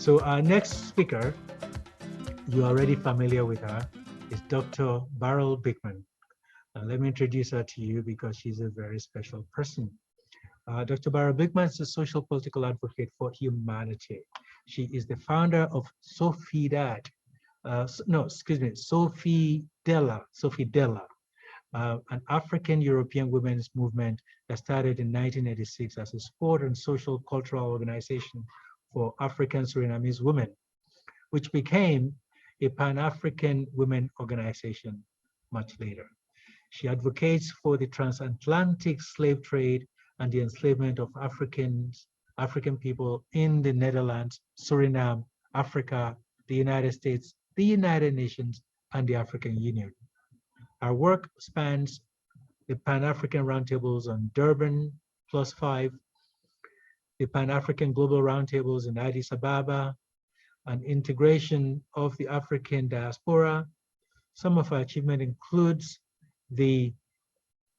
So our next speaker, you're already familiar with her, is Dr. Biekman. Let me introduce her to you because she's a very special person. Dr. Biekman is a social political advocate for humanity. She is the founder of Sophiedela, Sophiedela, an African European women's movement that started in 1986 as a sport and social cultural organization for African Surinamese women, which became a Pan-African women organization much later. She advocates for the transatlantic slave trade and the enslavement of African people in the Netherlands, Suriname, Africa, the United States, the United Nations, and the African Union. Our work spans the Pan-African Roundtables on Durban +5, the Pan-African Global Roundtables in Addis Ababa, and integration of the African diaspora. Some of our achievement includes the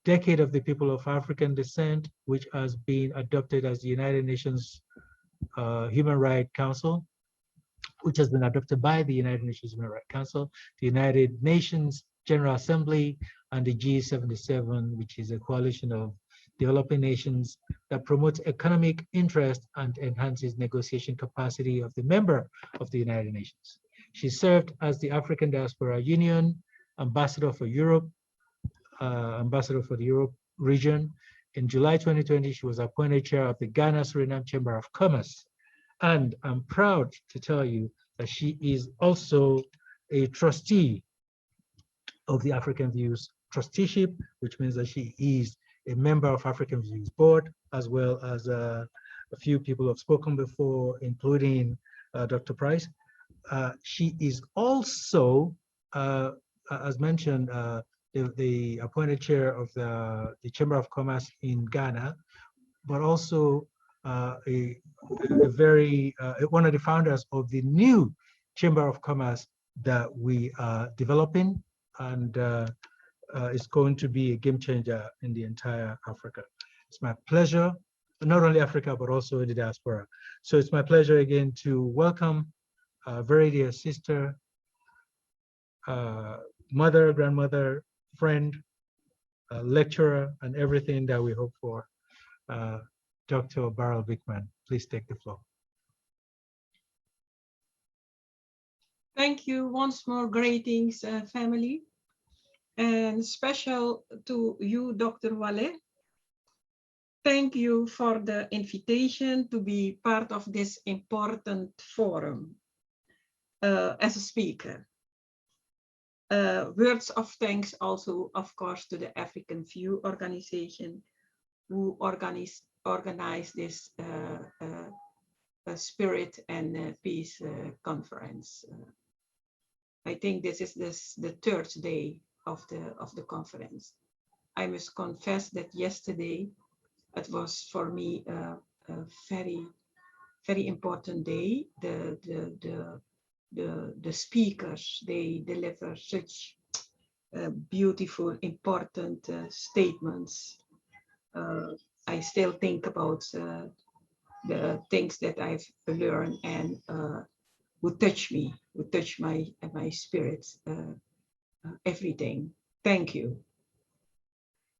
Decade of the People of African Descent, which has been adopted as the United Nations Human Rights Council, which has been adopted by the United Nations Human Rights Council, the United Nations General Assembly, and the G77, which is a coalition of developing nations that promotes economic interest and enhances negotiation capacity of the member of the United Nations. She served as the African Diaspora Union Ambassador for Europe, Ambassador for the Europe region. In July 2020, she was appointed chair of the Ghana Suriname Chamber of Commerce. And I'm proud to tell you that she is also a trustee of the African Views trusteeship, which means that she is a member of African Views board, as well as a few people have spoken before, including Dr. Price. She is also, as mentioned, the appointed chair of the Chamber of Commerce in Ghana, but also one of the founders of the new Chamber of Commerce that we are developing, and it's going to be a game changer in the entire Africa. It's my pleasure, not only Africa, but also in the diaspora. So it's my pleasure again to welcome very dear sister, mother, grandmother, friend, lecturer, and everything that we hope for, Dr. Biekman. Please take the floor. Thank you once more. Greetings, family, and special to you, Dr. Wally. Thank you for the invitation to be part of this important forum as a speaker. Words of thanks also, of course, to the African View organization who organized this Spirit and Peace conference. I think this is the third day of the conference. I must confess that yesterday it was for me a very, very important day. The speakers, they deliver such beautiful, important statements. I still think about the things that I've learned and would touch me, would touch my spirit, everything. Thank you.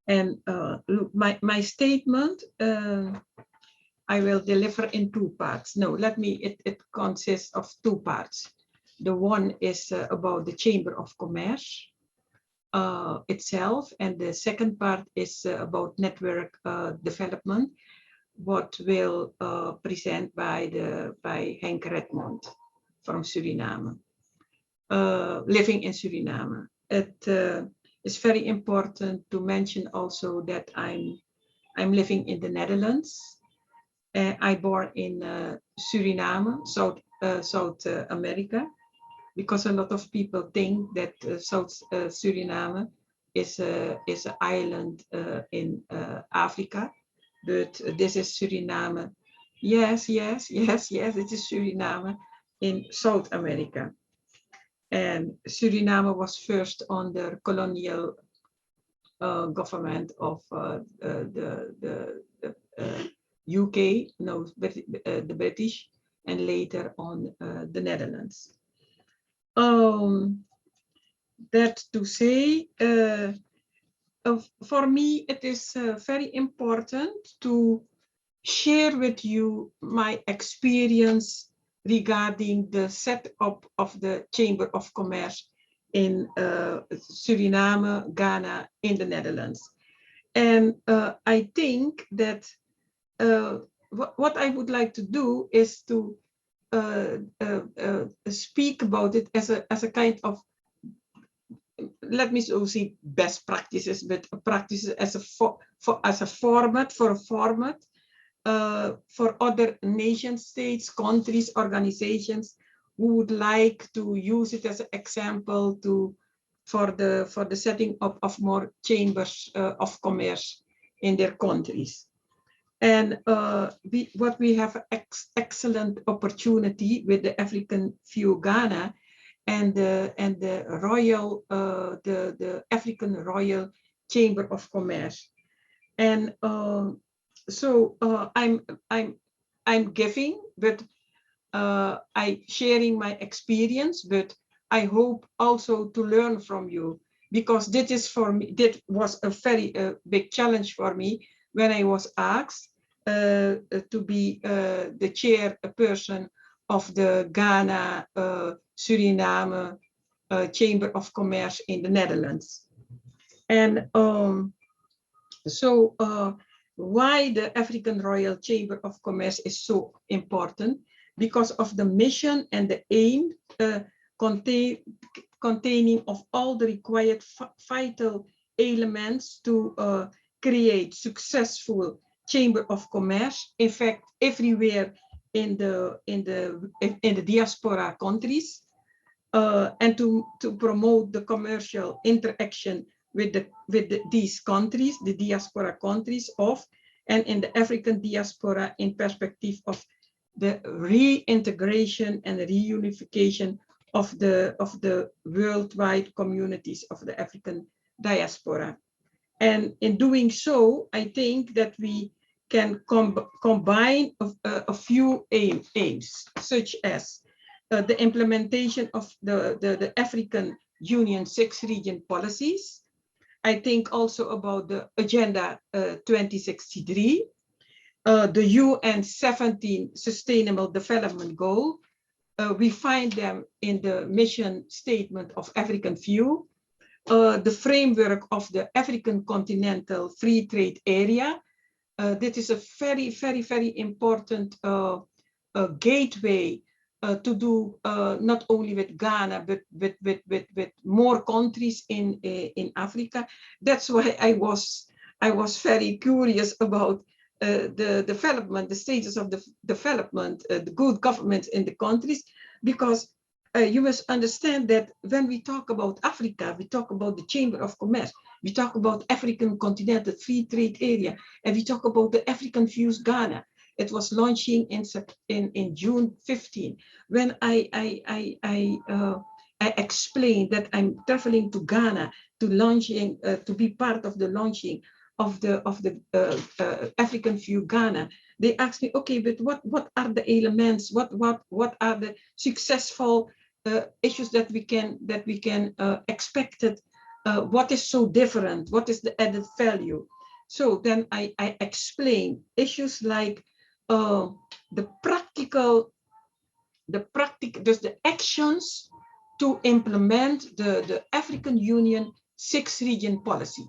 And look, my statement, I will deliver in two parts. No, it consists of two parts. The one is about the Chamber of Commerce itself, and the second part is about network development, what will present by Henk Redmond from Suriname, living in Suriname. It is very important to mention also that I'm living in the Netherlands. I born in Suriname, South America, because a lot of people think that South Suriname is an island in Africa, but this is Suriname. Yes, it is Suriname in South America. And Suriname was first under colonial government of the UK, no, the British, and later on the Netherlands. That to say, for me, it is very important to share with you my experience regarding the setup of the Chamber of Commerce in Suriname, Ghana, in the Netherlands. And I think that what I would like to do is to speak about it as a kind of, let me so see, best practices, but practices as a format for other nation states, countries, organizations who would like to use it as an example for the setting up of more chambers of commerce in their countries. And what we have excellent opportunity with the African View Ghana and the Royal the African Royal Chamber of Commerce. And so I'm giving, but I sharing my experience, but I hope also to learn from you, because this is for me, that was a very big challenge for me when I was asked to be the chairperson of the Ghana Suriname Chamber of Commerce in the Netherlands. And so why the African Royal Chamber of Commerce is so important? Because of the mission and the aim containing of all the required vital elements to create successful Chamber of Commerce, in fact, everywhere in the diaspora countries, and to promote the commercial interaction with these countries, the diaspora countries and in the African diaspora in perspective of the reintegration and reunification of the worldwide communities of the African diaspora. And in doing so, I think that we can combine a few aims, such as the implementation of the African Union 6-region policies. I think also about the Agenda 2063, the UN 17 Sustainable Development Goal. We find them in the mission statement of African View, the framework of the African Continental Free Trade Area. This is a very, very, very important gateway to do not only with Ghana, but with more countries in Africa. That's why I was very curious about the development, the status of the development, the good government in the countries, because you must understand that when we talk about Africa, we talk about the Chamber of Commerce, we talk about African Continental Free Trade Area, and we talk about the African Views Ghana. It was launching in June 15. When I explained that I'm traveling to Ghana to launching to be part of the launching of the African View Ghana, they asked me, okay, but what are the elements? What are the successful issues that we can expect? What is so different? What is the added value? So then I explain issues like the actions to implement the African Union 6-region policy,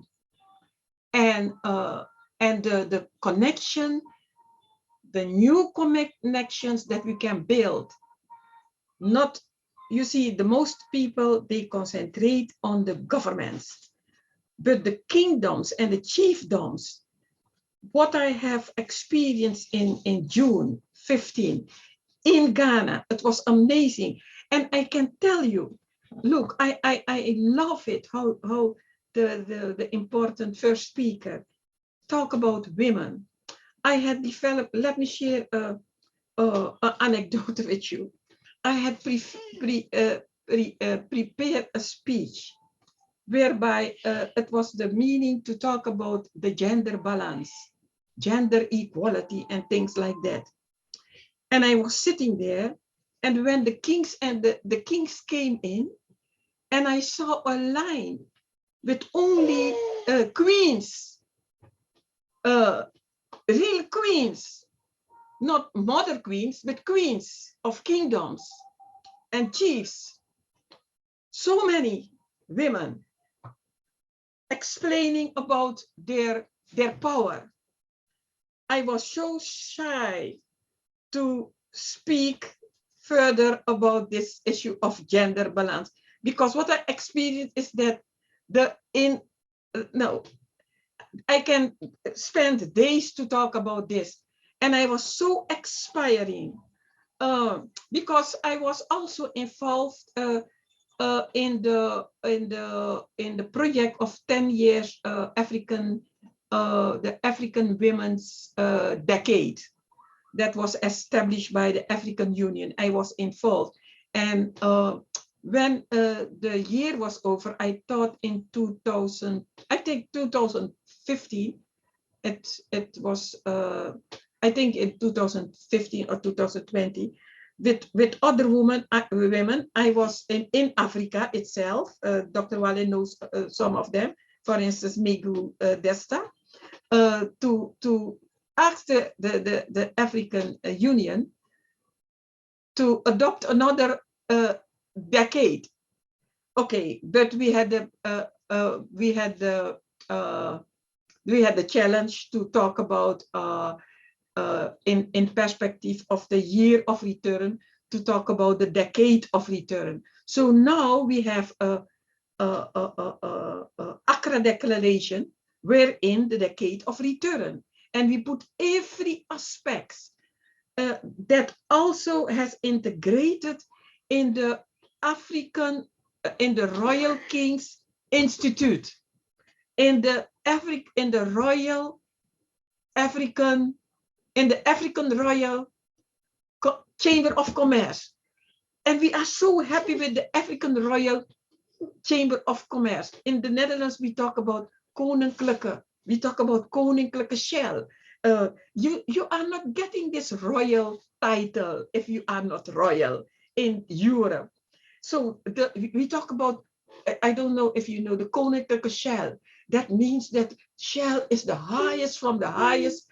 and the connection, the new connections that we can build. Not, you see, the most people, they concentrate on the governments, but the kingdoms and the chiefdoms, what I have experienced in June 15 in Ghana, it was amazing. And I can tell you, look, I love it how the important first speaker talk about women. I had developed, let me share an anecdote with you. I had prepared a speech whereby it was the meaning to talk about the gender balance, gender equality, and things like that. And I was sitting there, and when the kings and the kings came in, and I saw a line with only queens, real queens, not mother queens, but queens of kingdoms and chiefs. So many women explaining about their power. I was so shy to speak further about this issue of gender balance, because what I experienced is that I can spend days to talk about this, and I was so inspiring because I was also involved in the project of 10 years the African Women's Decade that was established by the African Union. I was involved, and when the year was over, I thought in 2015, it was I think in 2015 or 2020, with other women, I was in Africa itself. Dr. Wally knows some of them. For instance, Migu Desta, to ask the African Union to adopt another decade. Okay, but we had the challenge to talk about in perspective of the year of return, to talk about the decade of return. So now we have a Accra Declaration wherein the decade of return, and we put every aspect that also has integrated in the African, in the Royal King's Institute, in the Royal African, in the African Royal Chamber of Commerce. And we are so happy with the African Royal Chamber of Commerce. In the Netherlands, we talk about Koninklijke. We talk about Koninklijke Shell. You are not getting this royal title if you are not royal in Europe. So we talk about, I don't know if you know the Koninklijke Shell. That means that Shell is the highest from the highest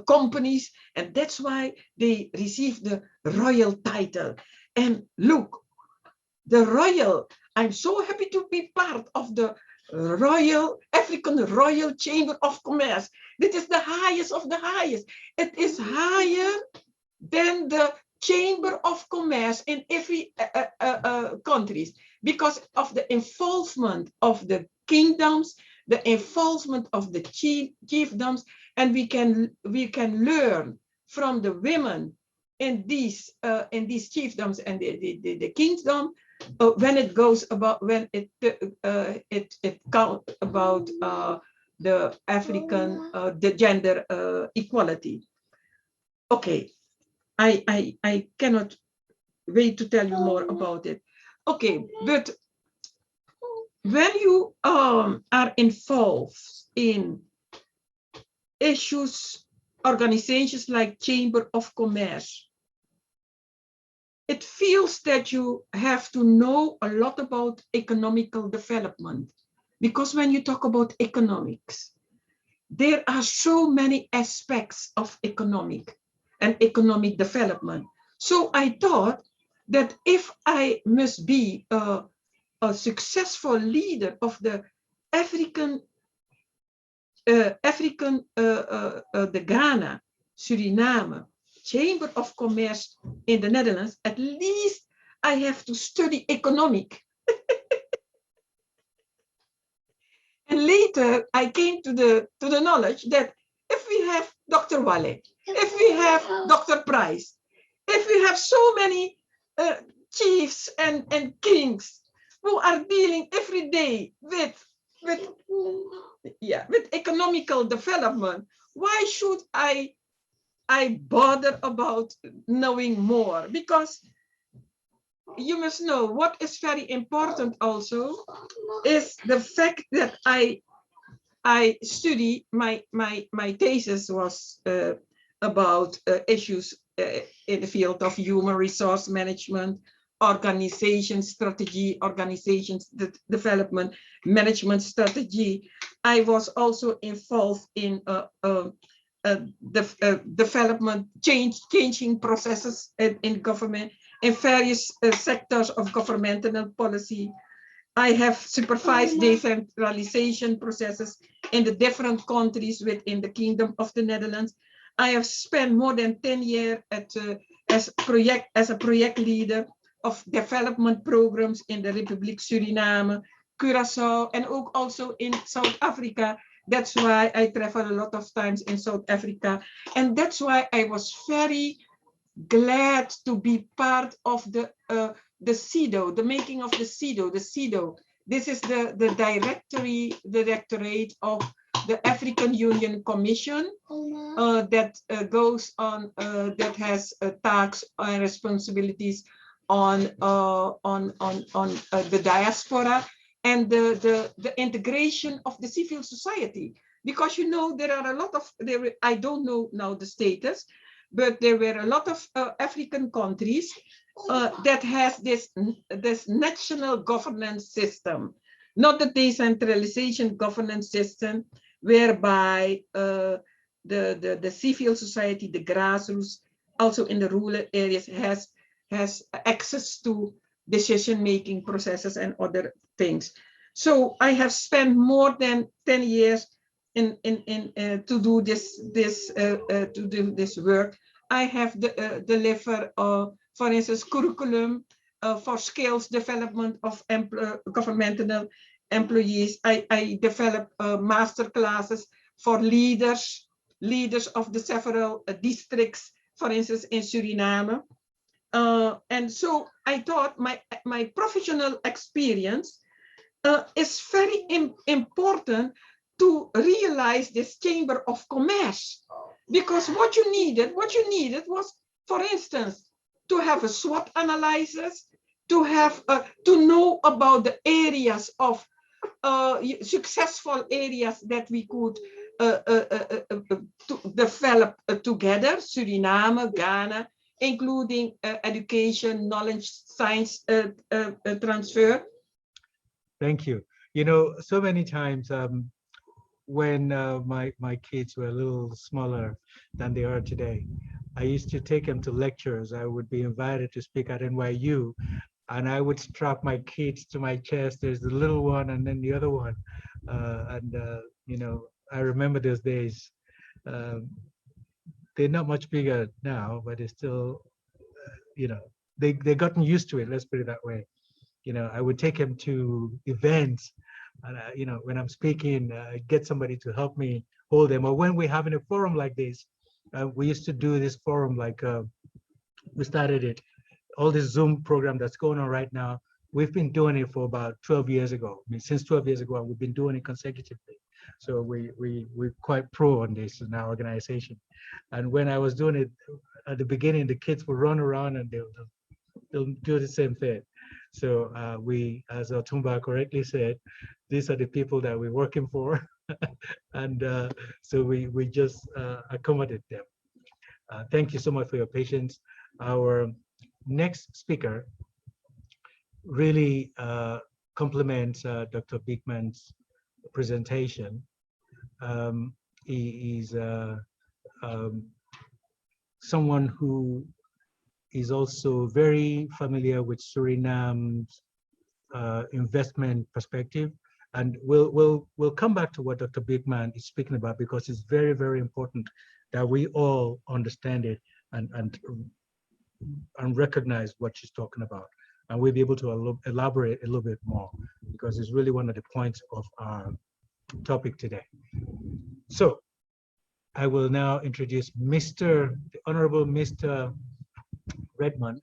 companies, and that's why they receive the royal title. And look, the royal, I'm so happy to be part of the African Royal Chamber of Commerce. This is the highest of the highest. It is higher than the Chamber of Commerce in every countries, because of the involvement of the kingdoms, the involvement of the chiefdoms, and we can learn from the women in these chiefdoms and the kingdom when it goes about, when it counts about the African the gender equality. Okay, I cannot wait to tell you more about it. Okay, but when you are involved in issues, organizations like Chamber of Commerce, it feels that you have to know a lot about economical development, because when you talk about economics, there are so many aspects of economic development. So I thought that if I must be a successful leader of the the Ghana, Suriname Chamber of Commerce in the Netherlands, at least I have to study economic. And later I came to the knowledge that if we have Dr. Wally, if we have Dr. Price, if we have so many chiefs and kings who are dealing every day with economical development, why should I bother about knowing more? Because you must know what is very important also is the fact that I I study, my thesis was about issues in the field of human resource management, organization strategy, organizations development, management strategy. I was also involved in development, changing processes in government, in various sectors of governmental policy. I have supervised decentralization processes in the different countries within the Kingdom of the Netherlands. I have spent more than 10 years as a project leader of development programs in the Republiek Suriname, Curaçao, and also in South Africa. That's why I travel a lot of times in South Africa. And that's why I was very glad to be part of the CEDO, the making of the CEDO. The CEDO, this is the directorate of the African Union Commission that goes on, that has tasks and responsibilities on the diaspora and the integration of the civil society. Because you know, there are a lot of, I don't know now the status, but there were a lot of African countries that has this national governance system, not the decentralization governance system, whereby the civil society, the grassroots, also in the rural areas, has access to decision-making processes and other things. So I have spent more than 10 years to do this work. I have delivered, for instance, curriculum for skills development of governmental employees. I develop master classes for leaders of the several districts, for instance, in Suriname. And so I thought my professional experience is very important to realize this chamber of commerce, because what you needed was, for instance, to have a SWOT analysis, to have to know about the areas of successful areas that we could to develop together, Suriname, Ghana, including education, knowledge, science transfer. Thank you. You know, so many times when my kids were a little smaller than they are today, I used to take them to lectures. I would be invited to speak at NYU, and I would strap my kids to my chest. There's the little one and then the other one. You know, I remember those days. They're not much bigger now, but they're still, you know, they've gotten used to it, let's put it that way. You know, I would take them to events, and you know, when I'm speaking, get somebody to help me hold them. Or when we're having a forum like this, we used to do this forum like we started it, all this Zoom program that's going on right now. We've been doing it for about 12 years ago. I mean, since 12 years ago, we've been doing it consecutively. So we're quite pro on this in our organization. And when I was doing it at the beginning, the kids would run around and they'll do the same thing. So we, as Otumba correctly said, these are the people that we're working for. And so we just accommodate them. Thank you so much for your patience. Our next speaker really complements Dr. Biekman's presentation. He is someone who is also very familiar with Suriname's investment perspective, and we'll come back to what Dr. Biekman is speaking about, because it's very, very important that we all understand it and recognize what she's talking about, and we'll be able to elaborate a little bit more, because it's really one of the points of our topic today. So I will now introduce the Honorable Mr. Redmond,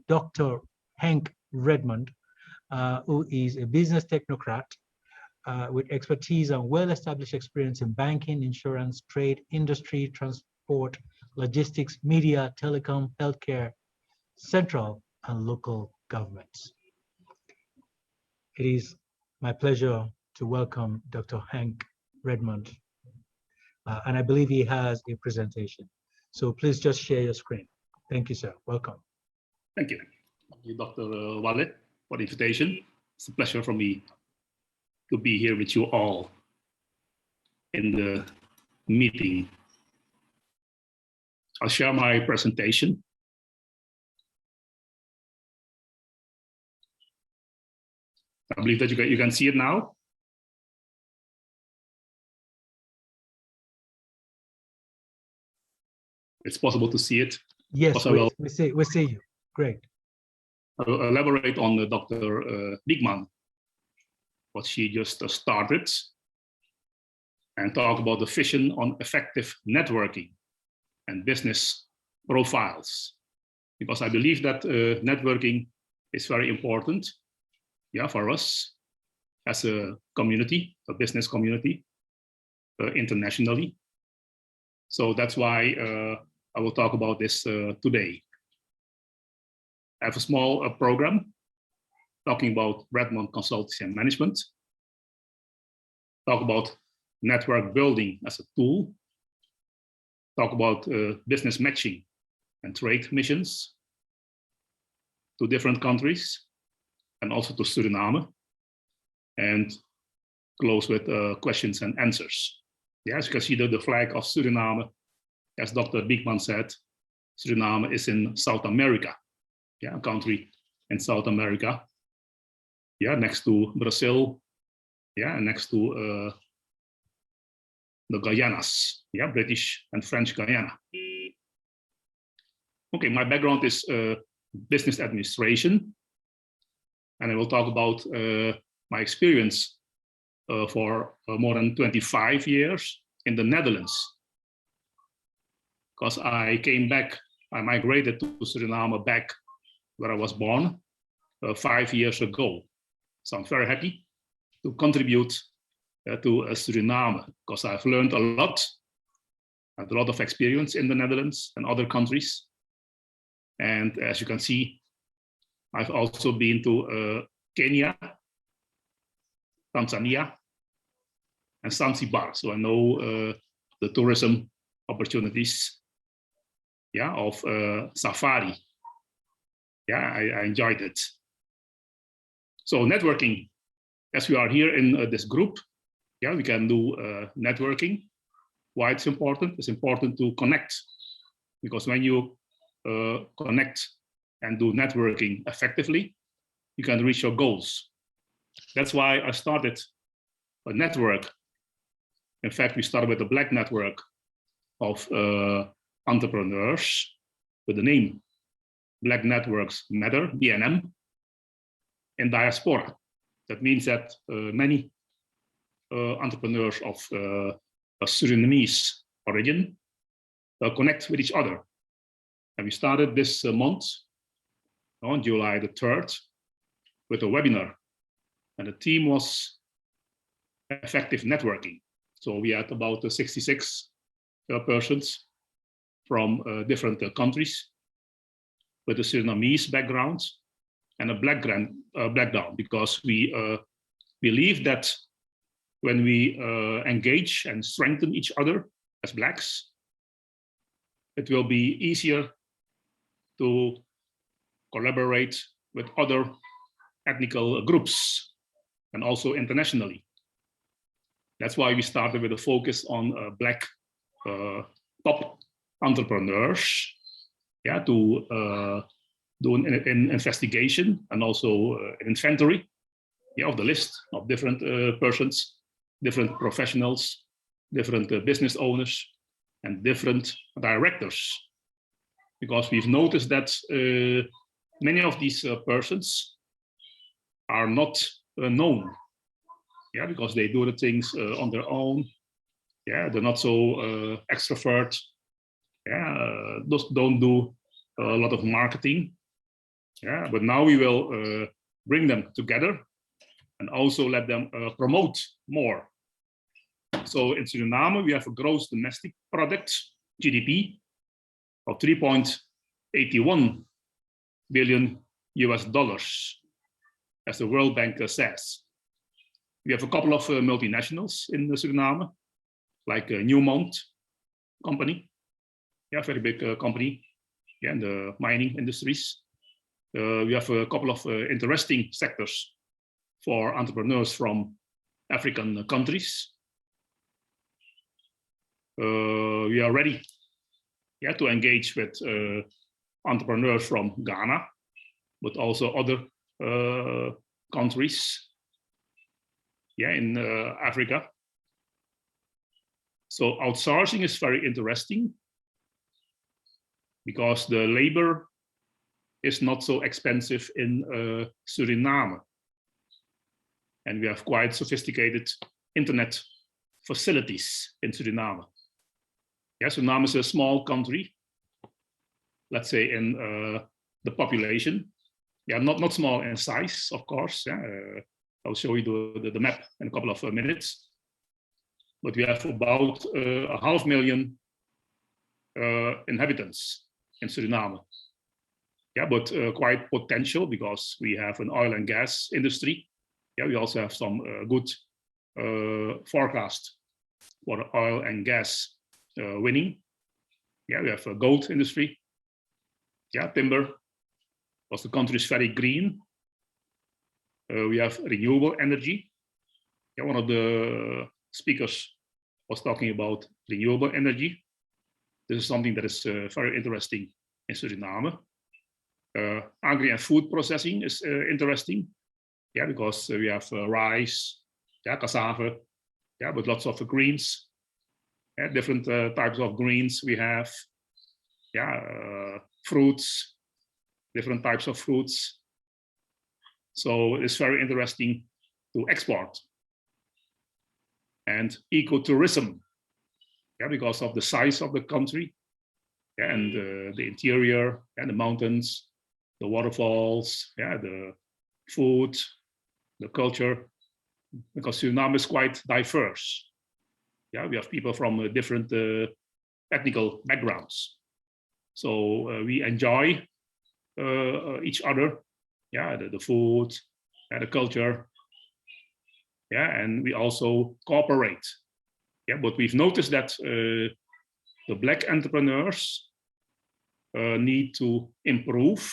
Dr. Hank Redmond, who is a business technocrat with expertise and well-established experience in banking, insurance, trade, industry, transport, logistics, media, telecom, healthcare, central and local governments. It is my pleasure to welcome Dr. Hank Redmond. And I believe he has a presentation. So please just share your screen. Thank you, sir. Welcome. Thank you. Thank you, Dr. Wally, for the invitation. It's a pleasure for me to be here with you all in the meeting. I'll share my presentation. I believe that you can see it now. It's possible to see it. Yes, we see you. Great. I will elaborate on Dr. Biekman, what she just started, and talk about the vision on effective networking and business profiles. Because I believe that networking is very important, yeah, for us as a community, a business community, internationally. So that's why I will talk about this today. I have a small program talking about Redmond consultancy and management, talk about network building as a tool, talk about business matching and trade missions to different countries and also to Suriname, and close with questions and answers. Yeah, as you can see, the flag of Suriname, as Dr. Biekman said, Suriname is in South America. Yeah, a country in South America. Yeah, next to Brazil. Yeah, and next to the Guyanas. Yeah, British and French Guyana. Okay, my background is business administration, and I will talk about my experience for more than 25 years in the Netherlands. Because I came back, I migrated to Suriname back where I was born 5 years ago. So I'm very happy to contribute to Suriname, because I've learned a lot. I have a lot of experience in the Netherlands and other countries. And as you can see, I've also been to Kenya, Tanzania, and Zanzibar. So I know the tourism opportunities, yeah, of safari. Yeah, I enjoyed it. So networking, as we are here in this group, yeah, we can do networking. Why it's important? It's important to connect, because when you connect and do networking effectively, you can reach your goals. That's why I started a network. In fact, we started with a Black network of entrepreneurs with the name Black Networks Matter, BNM, in diaspora. That means that many entrepreneurs of a Surinamese origin connect with each other. And we started this month on July the 3rd with a webinar. And the theme was effective networking. So we had about 66 persons from different countries with a Surinamese background and a background, because we believe that when we engage and strengthen each other as Blacks, it will be easier to collaborate with other ethnical groups and also internationally. That's why we started with a focus on Black top entrepreneurs, yeah, to do an investigation and also an inventory, yeah, of the list of different persons, different professionals, different business owners, and different directors. Because we've noticed that many of these persons are not known, yeah, because they do the things on their own. Yeah, they're not so extrovert. Yeah, don't do a lot of marketing. Yeah, but now we will bring them together and also let them promote more. So in Suriname, we have a gross domestic product, GDP, of $3.81 billion, as the World Bank says. We have a couple of multinationals in Suriname, like Newmont company, yeah, very big company, yeah, in the mining industries. We have a couple of interesting sectors for entrepreneurs from African countries. We are ready, yeah, to engage with entrepreneurs from Ghana, but also other countries, yeah, in Africa. So outsourcing is very interesting because the labor is not so expensive in Suriname. And we have quite sophisticated internet facilities in Suriname. Yeah, Suriname is a small country, let's say in the population. Yeah, not small in size, of course. Yeah. I'll show you the map in a couple of minutes. But we have about 500,000 inhabitants in Suriname. Yeah, but quite potential because we have an oil and gas industry. Yeah, we also have some good forecast for the oil and gas winning. Yeah, we have a gold industry. Yeah, timber, because the country is very green. We have renewable energy. Yeah, one of the speakers was talking about renewable energy. This is something that is very interesting in Suriname. Agri and food processing is interesting. Yeah, because we have rice, yeah, cassava, yeah, but lots of greens. Yeah, different types of greens we have. Yeah, fruits, different types of fruits. So it's very interesting to export. And ecotourism, yeah, because of the size of the country, yeah, and the interior and the mountains, the waterfalls, yeah, the food, the culture, because Suriname is quite diverse. Yeah, we have people from different ethnical backgrounds. So we enjoy each other, yeah, the food, the culture, yeah, and we also cooperate. Yeah, but we've noticed that the Black entrepreneurs need to improve,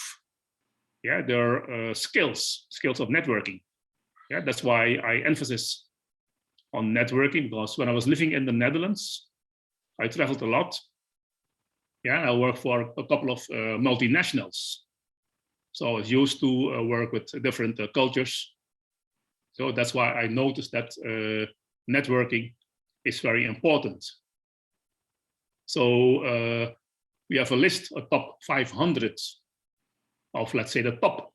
yeah, their skills of networking. Yeah, that's why I emphasize on networking, because when I was living in the Netherlands, I traveled a lot. Yeah, I worked for a couple of multinationals. So I was used to work with different cultures. So that's why I noticed that networking is very important. So we have a list, a top 500 of, let's say, the top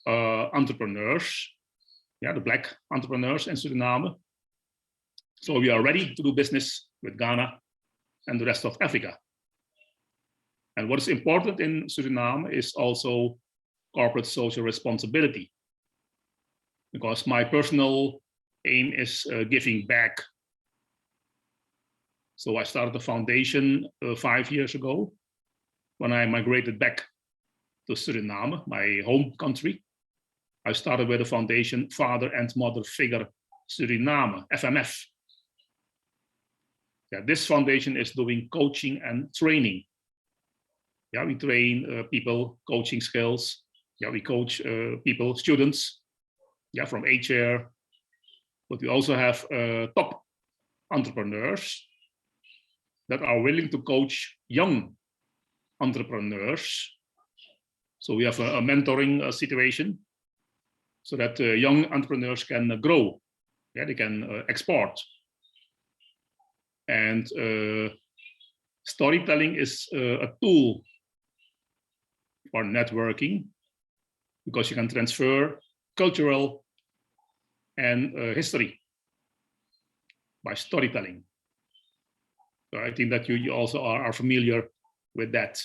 entrepreneurs, yeah, the Black entrepreneurs in Suriname. So we are ready to do business with Ghana and the rest of Africa. And what is important in Suriname is also corporate social responsibility, because my personal aim is giving back. So I started the foundation 5 years ago when I migrated back to Suriname, my home country. I started with the foundation Father and Mother Figure Suriname, FMF. Yeah, this foundation is doing coaching and training. Yeah, we train people, coaching skills. Yeah, we coach people, students, yeah, from HR. But we also have top entrepreneurs that are willing to coach young entrepreneurs. So we have a mentoring situation so that young entrepreneurs can grow. Yeah, they can export. And storytelling is a tool for networking, because you can transfer cultural and history by storytelling. So I think that you also are familiar with that.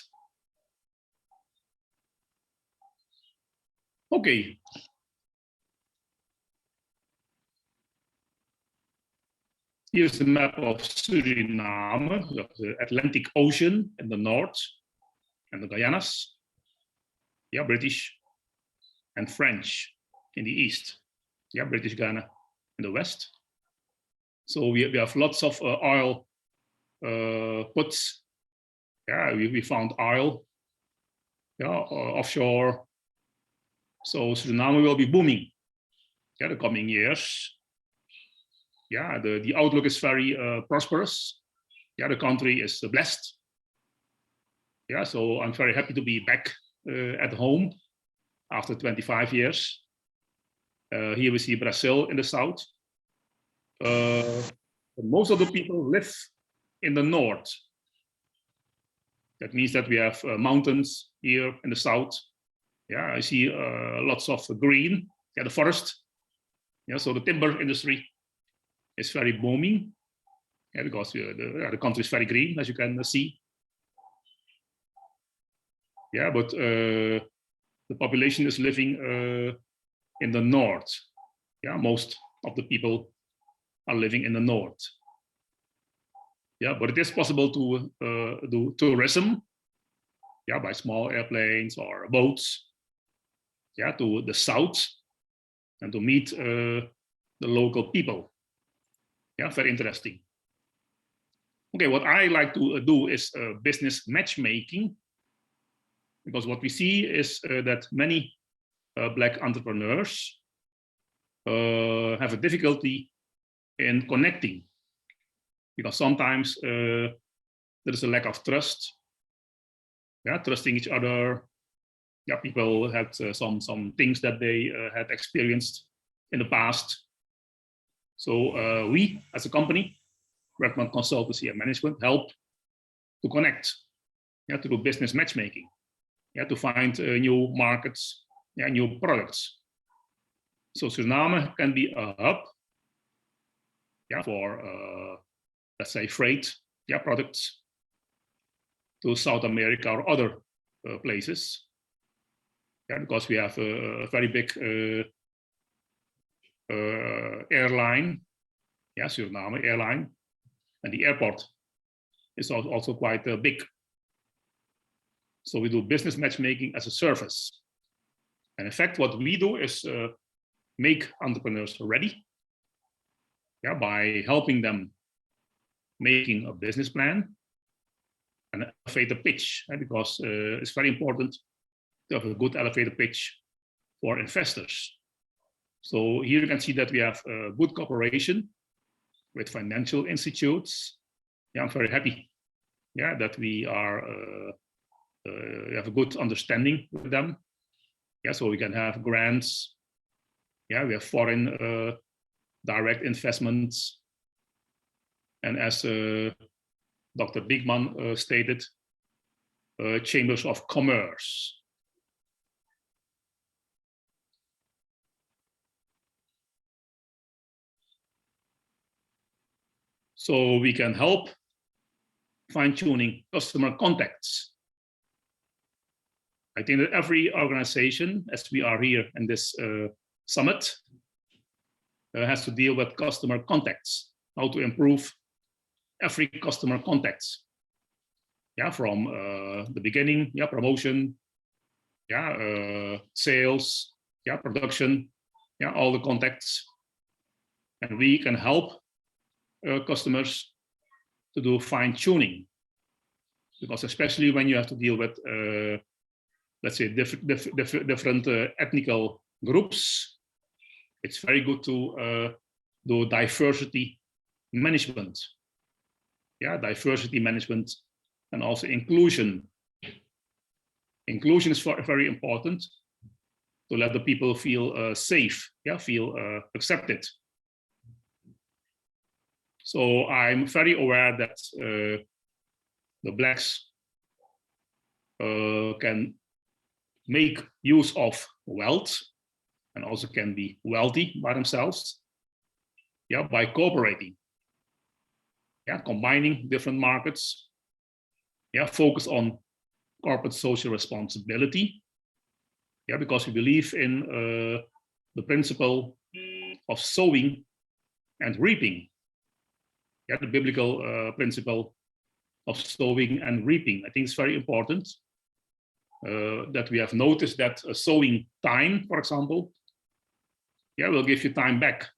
Okay. Here's the map of Suriname, the Atlantic Ocean in the north, and the Guyanas, yeah, British, and French in the east, yeah, British Ghana in the West. So we have lots of oil puts. Yeah, we found oil, yeah, offshore. So Suriname will be booming, yeah, the coming years. Yeah, the outlook is very prosperous. Yeah, the country is blessed. Yeah, so I'm very happy to be back at home after 25 years. Here we see Brazil in the south. Most of the people live in the north. That means that we have mountains here in the south. Yeah, I see lots of green. Yeah, the forest. Yeah, so the timber industry is very booming. Yeah, because the country is very green, as you can see. Yeah, but the population is living in the north. Yeah, most of the people are living in the north. Yeah, but it is possible to do tourism. Yeah, by small airplanes or boats. Yeah, to the south and to meet the local people. Yeah, very interesting. Okay, what I like to do is business matchmaking, because what we see is that many Black entrepreneurs have a difficulty in connecting, because sometimes there is a lack of trust. Yeah, trusting each other. Yeah, people had some things that they had experienced in the past. So we, as a company, Redmond Consultancy and Management, help to connect, yeah, to do business matchmaking, yeah, to find new markets, yeah, new products. So Suriname can be a hub, yeah, for let's say freight, yeah, products to South America or other places. Yeah, because we have a very big airline, yeah, Suriname airline, and the airport is also quite big. So we do business matchmaking as a service. And in fact, what we do is make entrepreneurs ready, yeah, by helping them making a business plan and elevator pitch, yeah, because it's very important to have a good elevator pitch for investors. So here you can see that we have good cooperation with financial institutes. Yeah, I'm very happy, yeah, that we are have a good understanding with them. Yeah, so we can have grants. Yeah, we have foreign direct investments, and as Dr. Biekman stated, chambers of commerce. So we can help fine-tuning customer contacts. I think that every organization, as we are here in this summit, has to deal with customer contacts, how to improve every customer contacts. Yeah, from the beginning, yeah, promotion, yeah, sales, yeah, production, yeah, all the contacts. And we can help customers to do fine-tuning, because especially when you have to deal with let's say different ethnical groups, it's very good to do diversity management. Yeah, diversity management and also inclusion. Inclusion is very important to let the people feel safe, yeah, feel accepted. So I'm very aware that the Blacks can make use of wealth and also can be wealthy by themselves, yeah, by cooperating, yeah, combining different markets, yeah, focus on corporate social responsibility, yeah, because we believe in the principle of sowing and reaping, yeah, the biblical principle of sowing and reaping. I think it's very important that we have noticed that a sowing time, for example, yeah, will give you time back.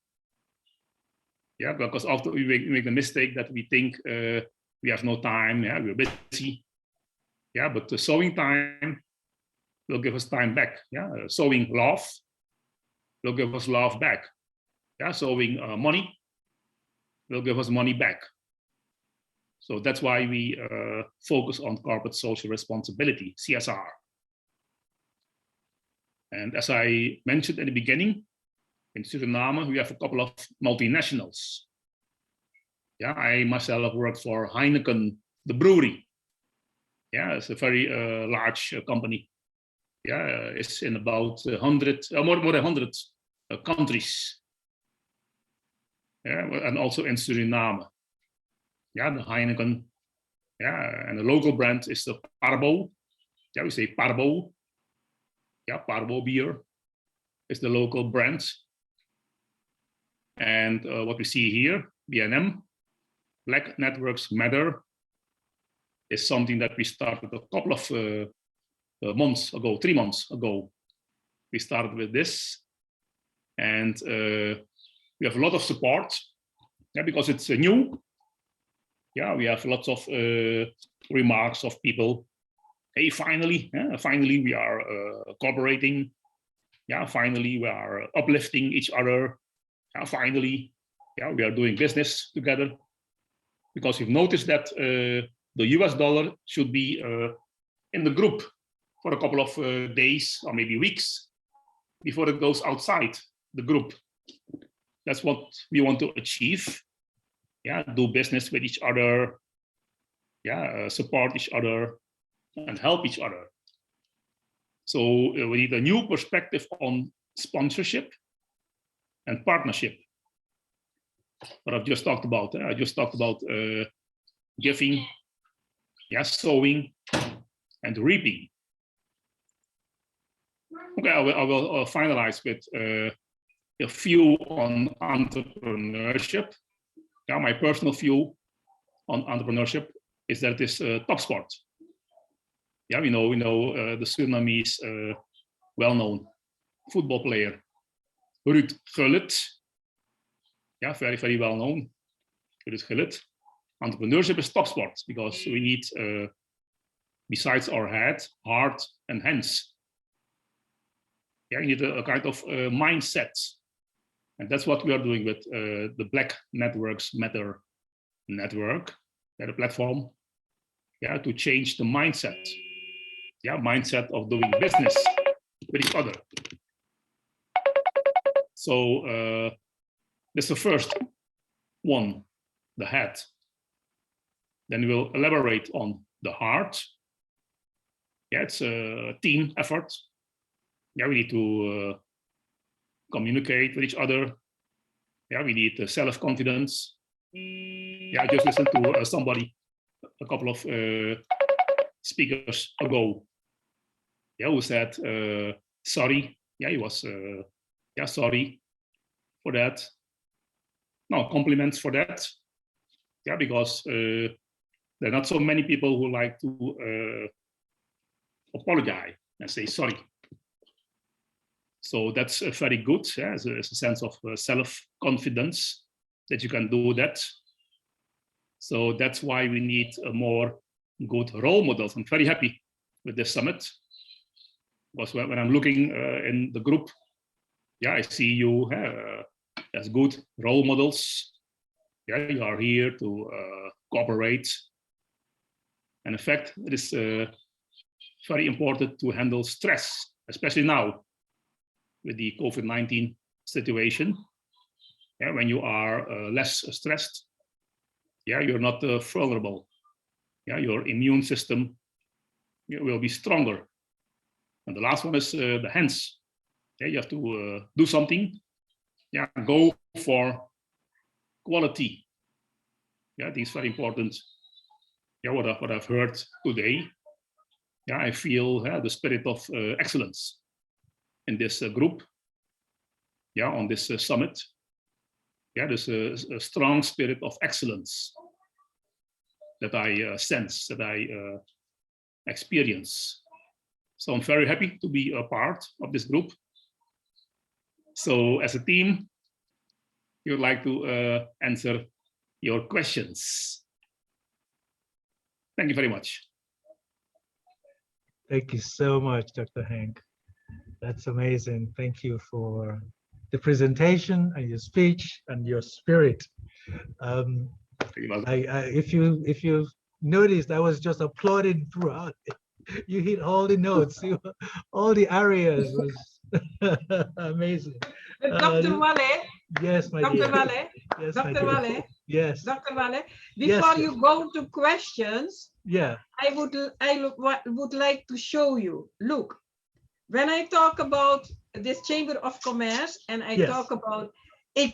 Yeah, because often we make the mistake that we think we have no time, yeah, we're busy. Yeah, but the sowing time will give us time back. Yeah, sowing love will give us love back. Yeah, sowing money will give us money back. So that's why we focus on corporate social responsibility, CSR. And as I mentioned in the beginning, in Suriname, we have a couple of multinationals. Yeah, I myself worked for Heineken, the brewery. Yeah, it's a very large company. Yeah, it's in about 100, more than 100 countries. Yeah, and also in Suriname. Yeah, the Heineken. Yeah, and the local brand is the Parbo. Yeah, we say Parbo. Yeah, Parbo beer is the local brand. And what we see here, BNM, Black Networks Matter, is something that we started a couple of months ago, 3 months ago. We started with this, and we have a lot of support, yeah, because it's new. Yeah, we have lots of remarks of people. Hey, finally, finally we are cooperating. Yeah, finally we are uplifting each other. Yeah, finally, yeah, we are doing business together. Because you've noticed that the US dollar should be in the group for a couple of days or maybe weeks before it goes outside the group. That's what we want to achieve. Yeah, do business with each other. Yeah, support each other and help each other. So we need a new perspective on sponsorship and partnership. What I've just talked about. I just talked about giving, yeah, sowing, and reaping. Okay, I will finalize with a view on entrepreneurship. Yeah, my personal view on entrepreneurship is that it is top sport. Yeah, we know the Surinamese well-known football player Ruud Gullit. Yeah, very, very well known. Ruud Gullit. Entrepreneurship is top sport because we need, besides our head, heart, and hands. Yeah, you need a kind of mindset. And that's what we are doing with the Black Networks Matter network, the platform, yeah, to change the mindset. Yeah, mindset of doing business with each other. So that's the first one, the head. Then we'll elaborate on the heart. Yeah, it's a team effort. Yeah, we need to communicate with each other. Yeah, we need self-confidence. Yeah, I just listened to somebody, a couple of speakers ago, yeah, who said sorry. Yeah, he was yeah, sorry for that. No, compliments for that. Yeah, because there are not so many people who like to apologize and say sorry. So that's very good. Yeah, it's a sense of self-confidence that you can do that. So that's why we need more good role models. I'm very happy with this summit. Because when I'm looking in the group, yeah, I see you as good role models. Yeah, you are here to cooperate. And in fact, it is very important to handle stress, especially now with the COVID-19 situation. Yeah, when you are less stressed, yeah, you're not vulnerable. Yeah, your immune system will be stronger. And the last one is the hands. Yeah, you have to do something. Yeah, go for quality. Yeah, I think it's very important. Yeah, what I've heard today. Yeah, I feel the spirit of excellence in this group. Yeah, on this summit. Yeah, there's a strong spirit of excellence that I sense, that I experience. So I'm very happy to be a part of this group. So as a team, he would like to answer your questions. Thank you very much. Thank you so much, Dr. Hank. That's amazing. Thank you for the presentation and your speech and your spirit. If you noticed, I was just applauding throughout. You hit all the notes, all the areas was amazing. Dr. Wally. Yes, my Dr. dear. Wally. Yes, Dr. Wally. Yes. Dr. Wally. Before you go to questions, yeah, I would like to show you. Look, when I talk about this Chamber of Commerce and I talk about the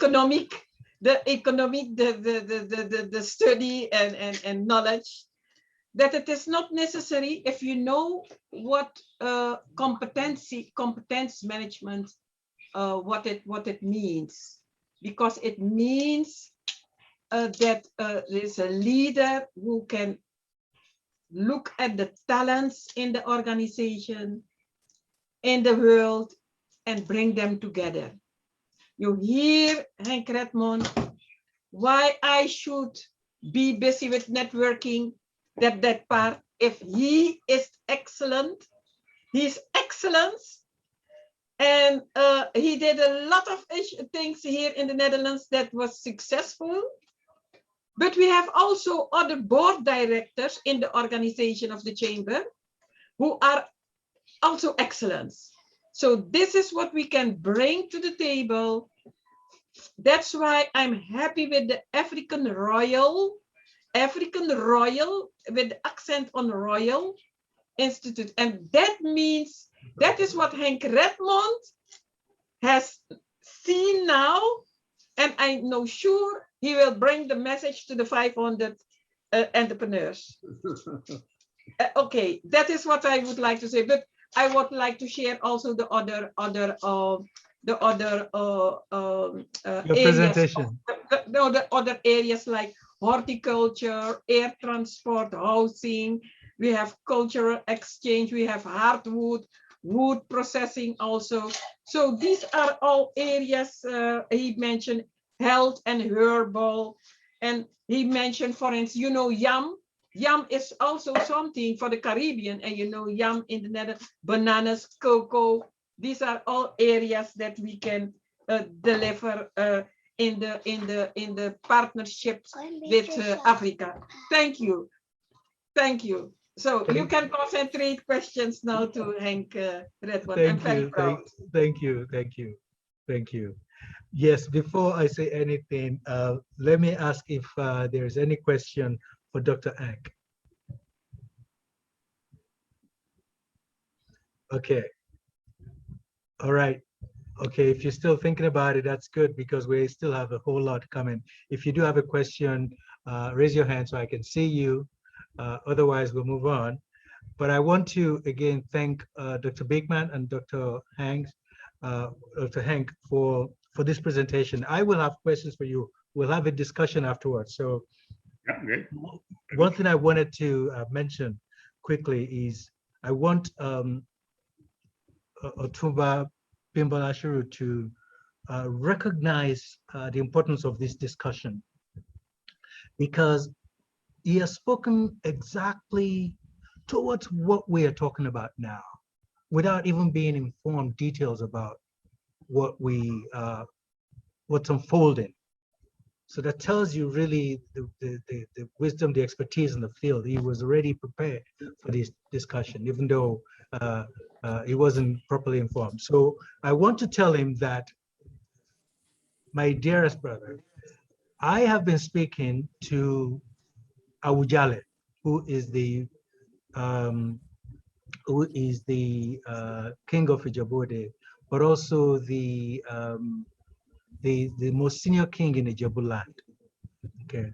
study and knowledge, that it is not necessary if you know what competence management, what it means, because it means that there's a leader who can look at the talents in the organization, in the world, and bring them together. You hear, Henk Redmond, why I should be busy with networking, that part. If he is excellent, he's excellence. And he did a lot of things here in the Netherlands that was successful. But we have also other board directors in the organization of the Chamber who are also excellence. So this is what we can bring to the table. That's why I'm happy with the African Royal with the accent on Royal Institute. And that means, that is what Henk Redmond has seen now. And I know sure he will bring the message to the 500 entrepreneurs. Okay, that is what I would like to say. But I would like to share also the other areas. The other areas like horticulture, air transport, housing. We have cultural exchange. We have hardwood, wood processing also. So these are all areas. He mentioned health and herbal, and he mentioned, for instance, yam. Yam is also something for the Caribbean, and yam in the Netherlands, bananas, cocoa. These are all areas that we can deliver in the partnerships with Africa. Thank you, thank you. So you can concentrate questions now to Henk Redmond. I'm very proud. Thank you. Yes, before I say anything, let me ask if there's any question for Dr. Hank. Okay. All right. Okay, if you're still thinking about it, that's good, because we still have a whole lot coming. If you do have a question, raise your hand so I can see you. Otherwise, we'll move on. But I want to again thank Dr. Biekman and Dr. Hank for this presentation. I will have questions for you. We'll have a discussion afterwards. So yeah, great. One thing I wanted to mention quickly is I want Otumba Bimbalashuru to recognize the importance of this discussion, because he has spoken exactly towards what we are talking about now, without even being informed details about what's unfolding. So that tells you really the wisdom, the expertise in the field. He was already prepared for this discussion, even though he wasn't properly informed. So I want to tell him that, my dearest brother, I have been speaking to Awujale, who is the king of Ijabode, but also the most senior king in Ijabu land. Okay,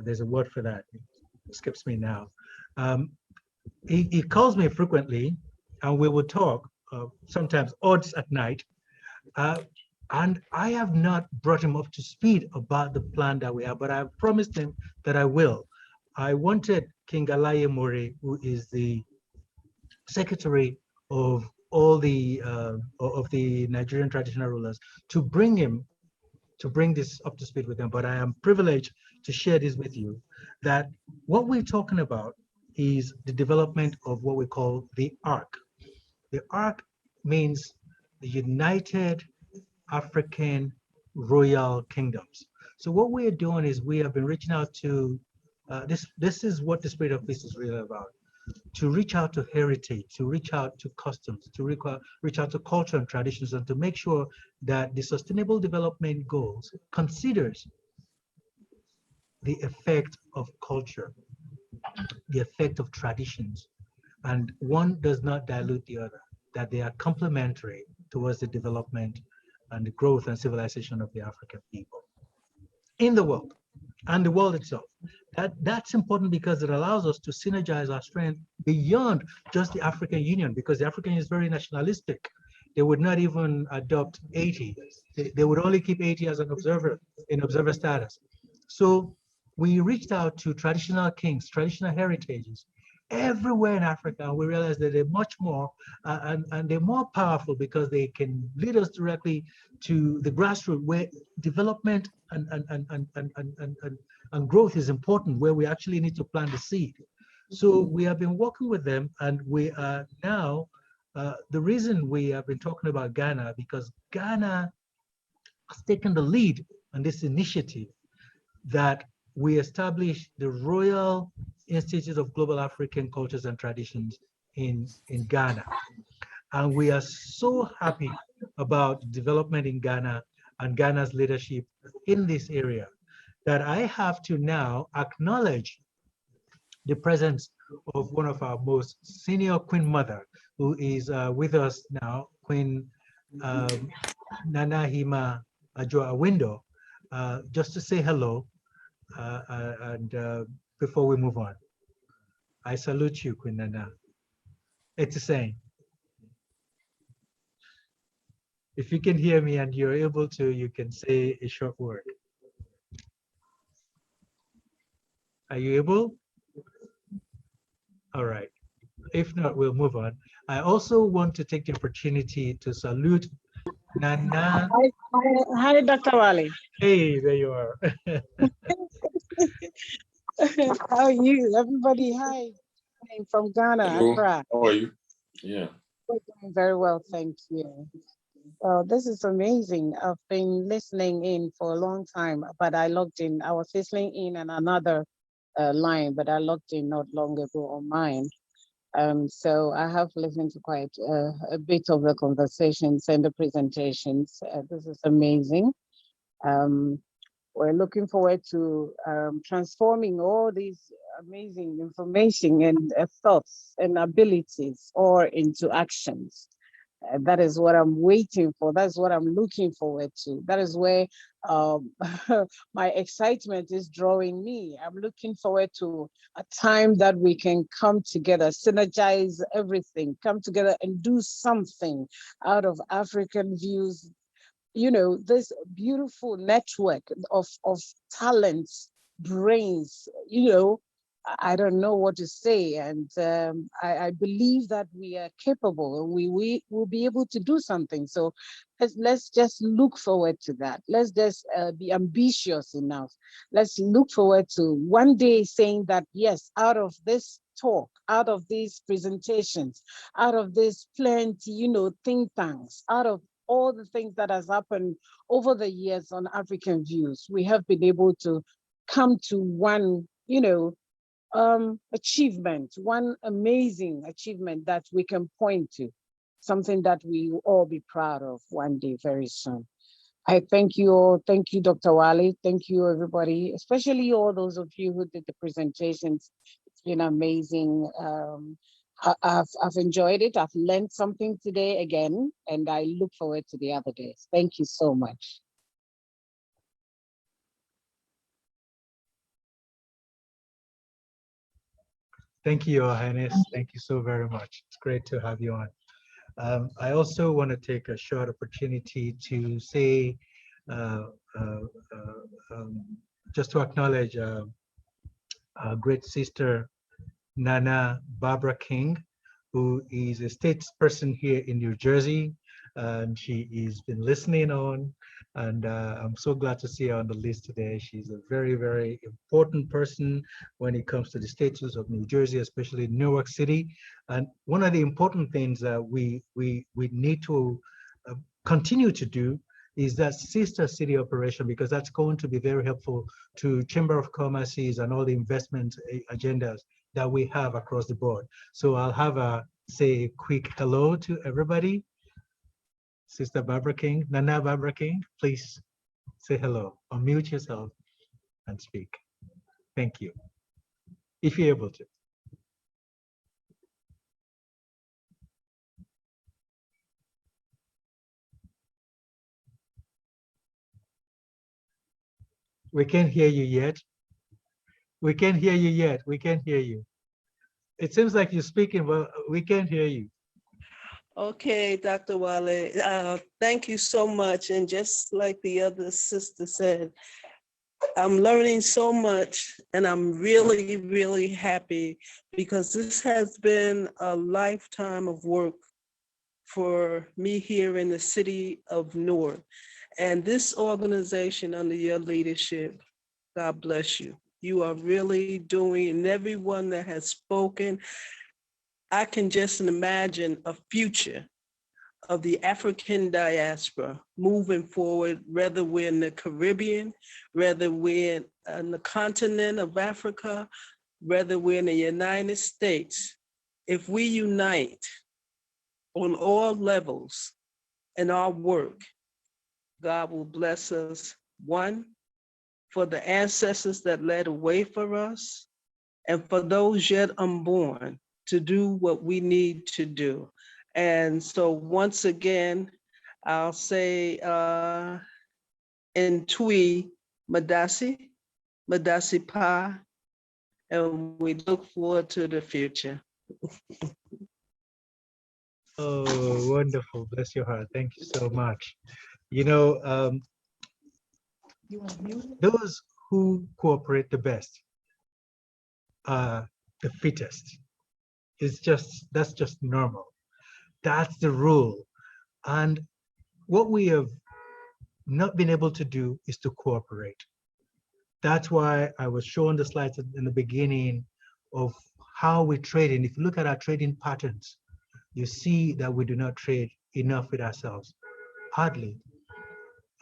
there's a word for that. It escapes me now. He calls me frequently, and we would talk, sometimes odds at night. And I have not brought him up to speed about the plan that we have, but I have promised him that I will. I wanted King Alaye More, who is the secretary of all the Nigerian traditional rulers, to bring him to bring this up to speed with them, but I am privileged to share this with you, that what we're talking about is the development of what we call the ARC. The ARC means the United African Royal Kingdoms. So what we're doing is we have been reaching out to, this is what the Spirit of Peace is really about, to reach out to heritage, to reach out to customs, to reach out to culture and traditions, and to make sure that the Sustainable Development Goals considers the effect of culture, the effect of traditions, and one does not dilute the other, that they are complementary towards the development and the growth and civilization of the African people in the world and the world itself. That's important because it allows us to synergize our strength beyond just the African Union, because the African Union is very nationalistic. They would not even adopt 80. They would only keep 80 as an observer, in observer status. So we reached out to traditional kings, traditional heritages, everywhere in Africa, and we realized that they're much more, and they're more powerful because they can lead us directly to the grassroots where development and growth is important, where we actually need to plant the seed. So we have been working with them, and we are now, the reason we have been talking about Ghana, because Ghana has taken the lead on this initiative that we established the Royal Institute of Global African Cultures and Traditions in Ghana. And we are so happy about development in Ghana and Ghana's leadership in this area that I have to now acknowledge the presence of one of our most senior Queen Mother, who is with us now, Queen Nana Hima Adjoa-Awindo, just to say hello. Before we move on, I salute you, Queen Nana. It's the same. If you can hear me and you're able to, you can say a short word. Are you able? All right. If not, we'll move on. I also want to take the opportunity to salute Nana. Hi, Dr. Wally. Hey, there you are. How are you? Everybody, hi. I'm from Ghana, Hello. Accra. How are you? Yeah. We're doing very well, thank you. This is amazing. I've been listening in for a long time, but I logged in. I was listening in on another line, but I logged in not long ago on mine. So I have listened to quite a bit of the conversations and the presentations. This is amazing. We're looking forward to transforming all these amazing information and thoughts and abilities or into actions. That is what I'm waiting for. That's what I'm looking forward to. That is where my excitement is drawing me. I'm looking forward to a time that we can come together, synergize everything, come together and do something out of African views. You know, this beautiful network of talents, brains, you know, I don't know what to say. And I believe that we are capable and we will be able to do something. So let's just look forward to that. Let's just be ambitious enough. Let's look forward to one day saying that, yes, out of this talk, out of these presentations, out of this plenty, you know, think tanks, out of all the things that has happened over the years on African views, we have been able to come to one, you know, achievement, one amazing achievement that we can point to, something that we will all be proud of one day very soon. I thank you all. Thank you, Dr. Wally. Thank you, everybody, especially all those of you who did the presentations. It's been amazing. I've enjoyed it. I've learned something today again, and I look forward to the other days. Thank you so much. Thank you, Your Highness. Thank you so very much. It's great to have you on. I also want to take a short opportunity to say, just to acknowledge our great sister, Nana Barbara King, who is a statesperson here in New Jersey, and she has been listening on. And I'm so glad to see her on the list today. She's a very, very important person when it comes to the status of New Jersey, especially New York City. And one of the important things that we need to continue to do is that sister city operation, because that's going to be very helpful to Chamber of Commerce's and all the investment agendas that we have across the board. So I'll have say a quick hello to everybody. Sister Barbara King, Nana Barbara King, please say hello, unmute yourself and speak. Thank you, if you're able to. We can't hear you yet. We can't hear you yet. We can't hear you. It seems like you're speaking, but we can't hear you. Okay, Dr. Wally, thank you so much. And just like the other sister said, I'm learning so much, and I'm really, really happy because this has been a lifetime of work for me here in the city of Newark. And this organization under your leadership, God bless you. You are really doing, and everyone that has spoken, I can just imagine a future of the African diaspora moving forward, whether we're in the Caribbean, whether we're in the continent of Africa, whether we're in the United States. If we unite on all levels in our work, God will bless us. One, for the ancestors that led the way for us, and for those yet unborn to do what we need to do. And so once again, I'll say in Twi, Madasi Pa, and we look forward to the future. Oh, wonderful. Bless your heart. Thank you so much. You know, those who cooperate the best are the fittest. That's just normal. That's the rule. And what we have not been able to do is to cooperate. That's why I was showing the slides in the beginning of how we trade. And if you look at our trading patterns, you see that we do not trade enough with ourselves, hardly.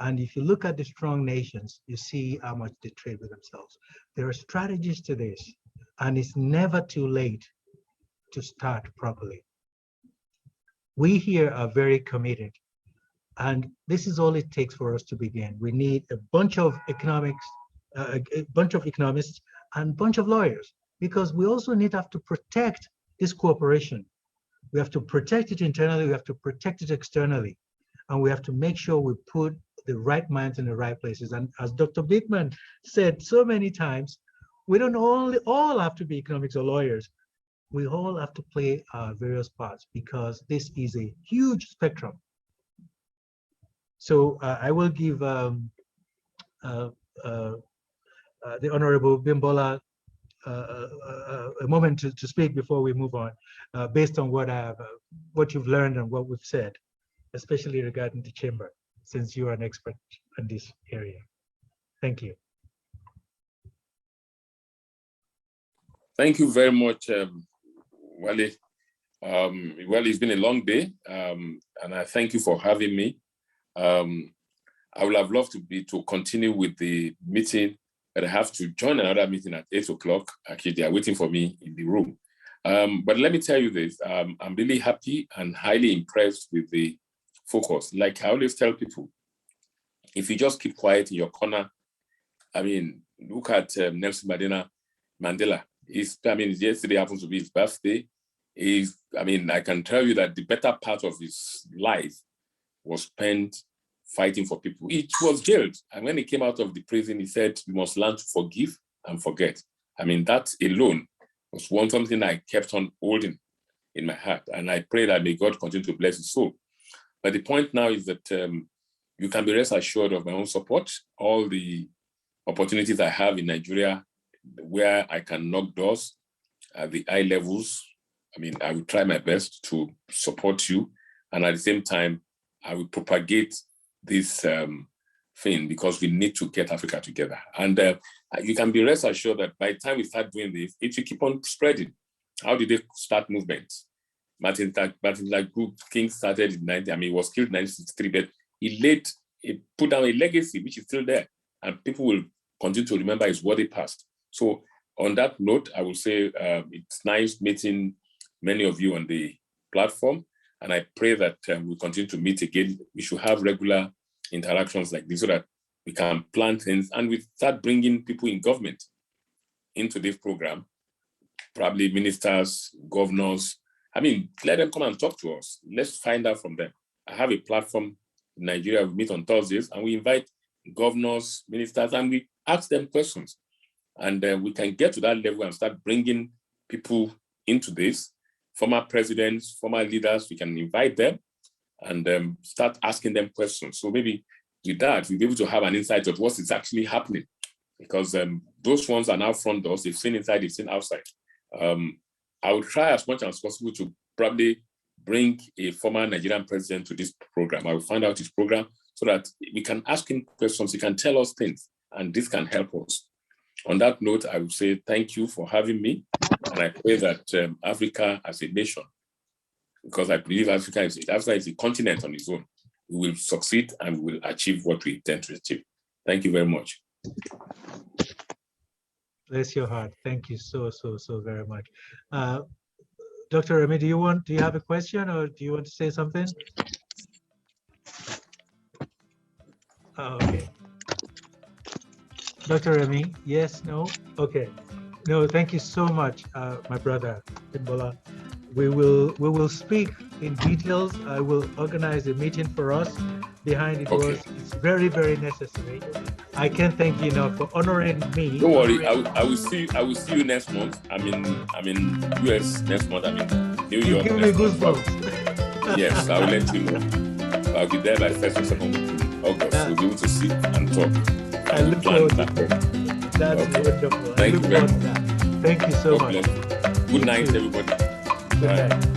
And if you look at the strong nations, you see how much they trade with themselves. There are strategies to this, and it's never too late to start properly. We here are very committed, and this is all it takes for us to begin. We need a bunch of economists and a bunch of lawyers, because we also need to have to protect this cooperation. We have to protect it internally, we have to protect it externally, and we have to make sure we put the right minds in the right places. And as Dr. Biekman said so many times, we don't all have to be economics or lawyers. We all have to play our various parts, because this is a huge spectrum. So I will give the Honorable Bimbola a moment to speak before we move on, based on what you've learned and what we've said, especially regarding the chamber, since you are an expert in this area. Thank you. Thank you very much, Wally. Well, it's been a long day, and I thank you for having me. I would have loved to continue with the meeting, but I have to join another meeting at 8 o'clock. Actually, they are waiting for me in the room. But let me tell you this, I'm really happy and highly impressed with the focus. Like I always tell people, if you just keep quiet in your corner, I mean, look at Nelson Mandela. Yesterday happens to be his birthday. I can tell you that the better part of his life was spent fighting for people. He was jailed. And when he came out of the prison, he said, we must learn to forgive and forget. I mean, that alone was something I kept on holding in my heart. And I pray that may God continue to bless his soul. But the point now is that you can be rest assured of my own support, all the opportunities I have in Nigeria where I can knock doors at the high levels. I mean, I will try my best to support you. And at the same time, I will propagate this thing, because we need to get Africa together. And you can be rest assured that by the time we start doing this, it will keep on spreading. How did they start movements? Martin Luther King started in 19, I mean, he was killed in 1963, but he put down a legacy which is still there, and people will continue to remember his worthy past. So on that note, I will say it's nice meeting many of you on the platform, and I pray that we'll continue to meet again. We should have regular interactions like this so that we can plan things, and we start bringing people in government into this program, probably ministers, governors. I mean, let them come and talk to us. Let's find out from them. I have a platform in Nigeria. We meet on Thursdays, and we invite governors, ministers, and we ask them questions. And we can get to that level and start bringing people into this. Former presidents, former leaders, we can invite them and start asking them questions. So maybe with that, we'll be able to have an insight of what is actually happening, because those ones are now front doors. They've seen inside, they've seen outside. I will try as much as possible to probably bring a former Nigerian president to this program. I will find out his program so that we can ask him questions. He can tell us things, and this can help us. On that note, I will say thank you for having me. And I pray that Africa as a nation, because I believe Africa is a continent on its own, we will succeed and we will achieve what we intend to achieve. Thank you very much. Bless your heart. Thank you so very much. Dr. Remy, do you have a question, or do you want to say something? Oh, okay. Dr. Remy, yes, no? Okay. No, thank you so much, my brother, Timbola. We will speak in details. I will organize a meeting for us behind it. Okay. It's very, very necessary. I can't thank you enough for honoring me. Don't worry, I will see you next month. I'm in US next month. I'm in New York. Give me goosebumps. Yes, I will let you know. I'll be there by 1st or 2nd week in August. Yeah. We'll be able to sit and talk. I look forward to that. That's Okay. wonderful. Thank you very much. Thank you so God much. bless. Good night, everybody. Good Bye. night.